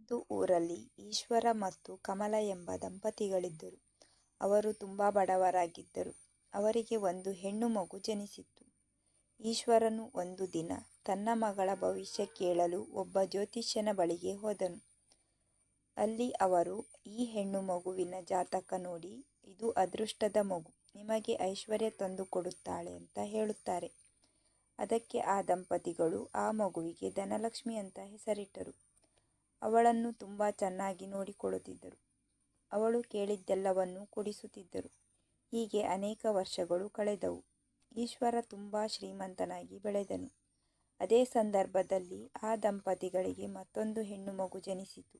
ಒಂದು ಊರಲ್ಲಿ ಈಶ್ವರ ಮತ್ತು ಕಮಲ ಎಂಬ ದಂಪತಿಗಳಿದ್ದರು. ಅವರು ತುಂಬ ಬಡವರಾಗಿದ್ದರು. ಅವರಿಗೆ ಒಂದು ಹೆಣ್ಣು ಮಗು ಜನಿಸಿತ್ತು. ಈಶ್ವರನು ಒಂದು ದಿನ ತನ್ನ ಮಗಳ ಭವಿಷ್ಯ ಕೇಳಲು ಒಬ್ಬ ಜ್ಯೋತಿಷ್ಯನ ಬಳಿಗೆ ಹೋದನು. ಅಲ್ಲಿ ಅವರು ಈ ಹೆಣ್ಣು ಮಗುವಿನ ಜಾತಕ ನೋಡಿ, ಇದು ಅದೃಷ್ಟದ ಮಗು, ನಿಮಗೆ ಐಶ್ವರ್ಯ ತಂದುಕೊಡುತ್ತಾಳೆ ಅಂತ ಹೇಳುತ್ತಾರೆ. ಅದಕ್ಕೆ ಆ ದಂಪತಿಗಳು ಆ ಮಗುವಿಗೆ ಧನಲಕ್ಷ್ಮಿ ಅಂತ ಹೆಸರಿಟ್ಟರು. ಅವಳನ್ನು ತುಂಬ ಚೆನ್ನಾಗಿ ನೋಡಿಕೊಳ್ಳುತ್ತಿದ್ದರು. ಅವಳು ಕೇಳಿದ್ದೆಲ್ಲವನ್ನೂ ಕೊಡಿಸುತ್ತಿದ್ದರು. ಹೀಗೆ ಅನೇಕ ವರ್ಷಗಳು ಕಳೆದವು. ಈಶ್ವರ ತುಂಬ ಶ್ರೀಮಂತನಾಗಿ ಬೆಳೆದನು. ಅದೇ ಸಂದರ್ಭದಲ್ಲಿ ಆ ದಂಪತಿಗಳಿಗೆ ಮತ್ತೊಂದು ಹೆಣ್ಣು ಮಗು ಜನಿಸಿತು.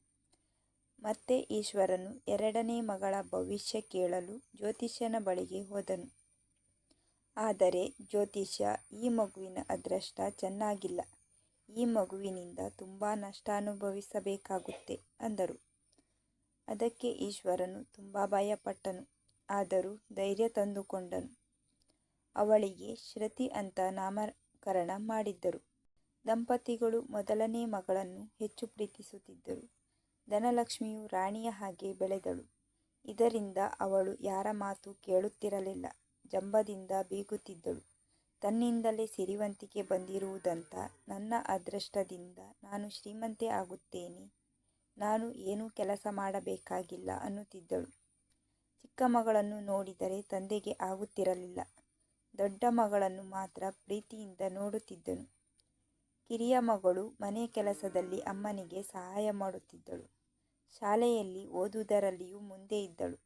ಮತ್ತೆ ಈಶ್ವರನು ಎರಡನೇ ಮಗಳ ಭವಿಷ್ಯ ಕೇಳಲು ಜ್ಯೋತಿಷ್ಯನ ಬಳಿಗೆ ಹೋದನು. ಆದರೆ ಜ್ಯೋತಿಷ್ಯ, ಈ ಮಗುವಿನ ಅದೃಷ್ಟ ಚೆನ್ನಾಗಿಲ್ಲ, ಈ ಮಗುವಿನಿಂದ ತುಂಬ ನಷ್ಟ ಅನುಭವಿಸಬೇಕಾಗುತ್ತೆ ಅಂದರು. ಅದಕ್ಕೆ ಈಶ್ವರನು ತುಂಬ ಭಯಪಟ್ಟನು. ಆದರೂ ಧೈರ್ಯ ತಂದುಕೊಂಡನು. ಅವಳಿಗೆ ಶ್ರುತಿ ಅಂತ ನಾಮಕರಣ ಮಾಡಿದ್ದರು. ದಂಪತಿಗಳು ಮೊದಲನೇ ಮಗಳನ್ನು ಹೆಚ್ಚು ಪ್ರೀತಿಸುತ್ತಿದ್ದರು. ಧನಲಕ್ಷ್ಮಿಯು ರಾಣಿಯ ಹಾಗೆ ಬೆಳೆದಳು. ಇದರಿಂದ ಅವಳು ಯಾರ ಮಾತು ಕೇಳುತ್ತಿರಲಿಲ್ಲ. ಜಂಬದಿಂದ ಬೀಗುತ್ತಿದ್ದಳು. ತನ್ನಿಂದಲೇ ಸಿರಿವಂತಿಕೆ ಬಂದಿರುವುದಂತ, ನನ್ನ ಅದೃಷ್ಟದಿಂದ ನಾನು ಶ್ರೀಮಂತೆ ಆಗುತ್ತೇನೆ, ನಾನು ಏನೂ ಕೆಲಸ ಮಾಡಬೇಕಾಗಿಲ್ಲ ಅನ್ನುತ್ತಿದ್ದಳು. ಚಿಕ್ಕ ಮಗಳನ್ನು ನೋಡಿದರೆ ತಂದೆಗೆ ಆಗುತ್ತಿರಲಿಲ್ಲ. ದೊಡ್ಡ ಮಗಳನ್ನು ಮಾತ್ರ ಪ್ರೀತಿಯಿಂದ ನೋಡುತ್ತಿದ್ದನು. ಕಿರಿಯ ಮಗಳು ಮನೆ ಕೆಲಸದಲ್ಲಿ ಅಮ್ಮನಿಗೆ ಸಹಾಯ ಮಾಡುತ್ತಿದ್ದಳು. ಶಾಲೆಯಲ್ಲಿ ಓದುವುದರಲ್ಲಿಯೂ ಮುಂದೆ ಇದ್ದಳು.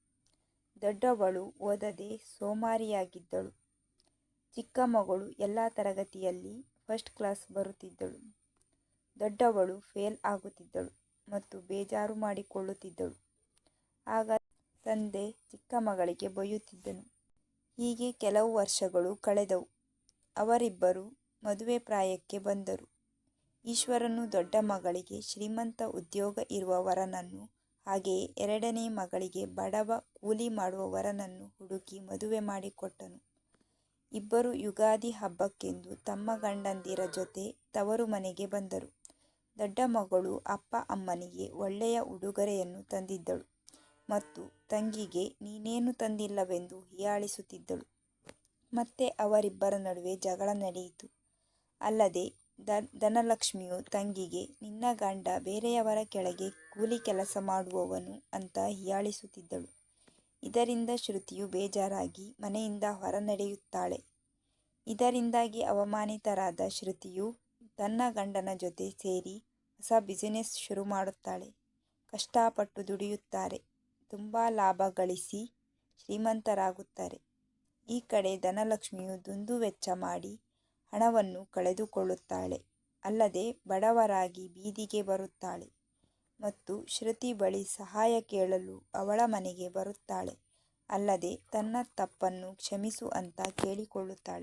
ದೊಡ್ಡವಳು ಓದದೆ ಸೋಮಾರಿಯಾಗಿದ್ದಳು. ಚಿಕ್ಕ ಮಗಳು ಎಲ್ಲ ತರಗತಿಯಲ್ಲಿ ಫಸ್ಟ್ ಕ್ಲಾಸ್ ಬರುತ್ತಿದ್ದಳು. ದೊಡ್ಡವಳು ಫೇಲ್ ಆಗುತ್ತಿದ್ದಳು ಮತ್ತು ಬೇಜಾರು ಮಾಡಿಕೊಳ್ಳುತ್ತಿದ್ದಳು. ಆಗ ತಂದೆ ಚಿಕ್ಕ ಮಗಳಿಗೆ ಬೈಯುತ್ತಿದ್ದನು. ಹೀಗೆ ಕೆಲವು ವರ್ಷಗಳು ಕಳೆದವು. ಅವರಿಬ್ಬರು ಮದುವೆ ಪ್ರಾಯಕ್ಕೆ ಬಂದರು. ಈಶ್ವರನು ದೊಡ್ಡ ಮಗಳಿಗೆ ಶ್ರೀಮಂತ ಉದ್ಯೋಗ ಇರುವ ವರನನ್ನು, ಹಾಗೆಯೇ ಎರಡನೇ ಮಗಳಿಗೆ ಬಡವ ಕೂಲಿ ಮಾಡುವ ವರನನ್ನು ಹುಡುಕಿ ಮದುವೆ ಮಾಡಿಕೊಟ್ಟನು. ಇಬ್ಬರು ಯುಗಾದಿ ಹಬ್ಬಕ್ಕೆಂದು ತಮ್ಮ ಗಂಡಂದಿರ ಜೊತೆ ತವರು ಮನೆಗೆ ಬಂದರು. ದೊಡ್ಡ ಮಗಳು ಅಪ್ಪ ಅಮ್ಮನಿಗೆ ಒಳ್ಳೆಯ ಉಡುಗೊರೆಯನ್ನು ತಂದಿದ್ದಳು ಮತ್ತು ತಂಗಿಗೆ ನೀನೇನು ತಂದಿಲ್ಲವೆಂದು ಹೀಯಾಳಿಸುತ್ತಿದ್ದಳು. ಮತ್ತೆ ಅವರಿಬ್ಬರ ನಡುವೆ ಜಗಳ ನಡೆಯಿತು. ಅಲ್ಲದೆ ಧನಲಕ್ಷ್ಮಿಯು ತಂಗಿಗೆ, ನಿನ್ನ ಗಂಡ ಬೇರೆಯವರ ಕೆಳಗೆ ಕೂಲಿ ಕೆಲಸ ಮಾಡುವವನು ಅಂತ ಹೀಯಾಳಿಸುತ್ತಿದ್ದಳು. ಇದರಿಂದ ಶ್ರುತಿಯು ಬೇಜಾರಾಗಿ ಮನೆಯಿಂದ ಹೊರ ನಡೆಯುತ್ತಾಳೆ. ಇದರಿಂದಾಗಿ ಅವಮಾನಿತರಾದ ಶ್ರುತಿಯು ತನ್ನ ಗಂಡನ ಜೊತೆ ಸೇರಿ ಹೊಸ ಬಿಸಿನೆಸ್ ಶುರು ಮಾಡುತ್ತಾಳೆ. ಕಷ್ಟಪಟ್ಟು ದುಡಿಯುತ್ತಾರೆ. ತುಂಬ ಲಾಭ ಗಳಿಸಿ ಶ್ರೀಮಂತರಾಗುತ್ತಾರೆ. ಈ ಕಡೆ ಧನಲಕ್ಷ್ಮಿಯು ದುಂದು ವೆಚ್ಚ ಮಾಡಿ ಹಣವನ್ನು ಕಳೆದುಕೊಳ್ಳುತ್ತಾಳೆ. ಅಲ್ಲದೆ ಬಡವರಾಗಿ ಬೀದಿಗೆ ಬರುತ್ತಾಳೆ ಮತ್ತು ಶ್ರುತಿ ಬಳಿ ಸಹಾಯ ಕೇಳಲು ಅವಳ ಮನೆಗೆ ಬರುತ್ತಾಳೆ. ಅಲ್ಲದೆ ತನ್ನ ತಪ್ಪನ್ನು ಕ್ಷಮಿಸು ಅಂತ ಕೇಳಿಕೊಳ್ಳುತ್ತಾಳೆ.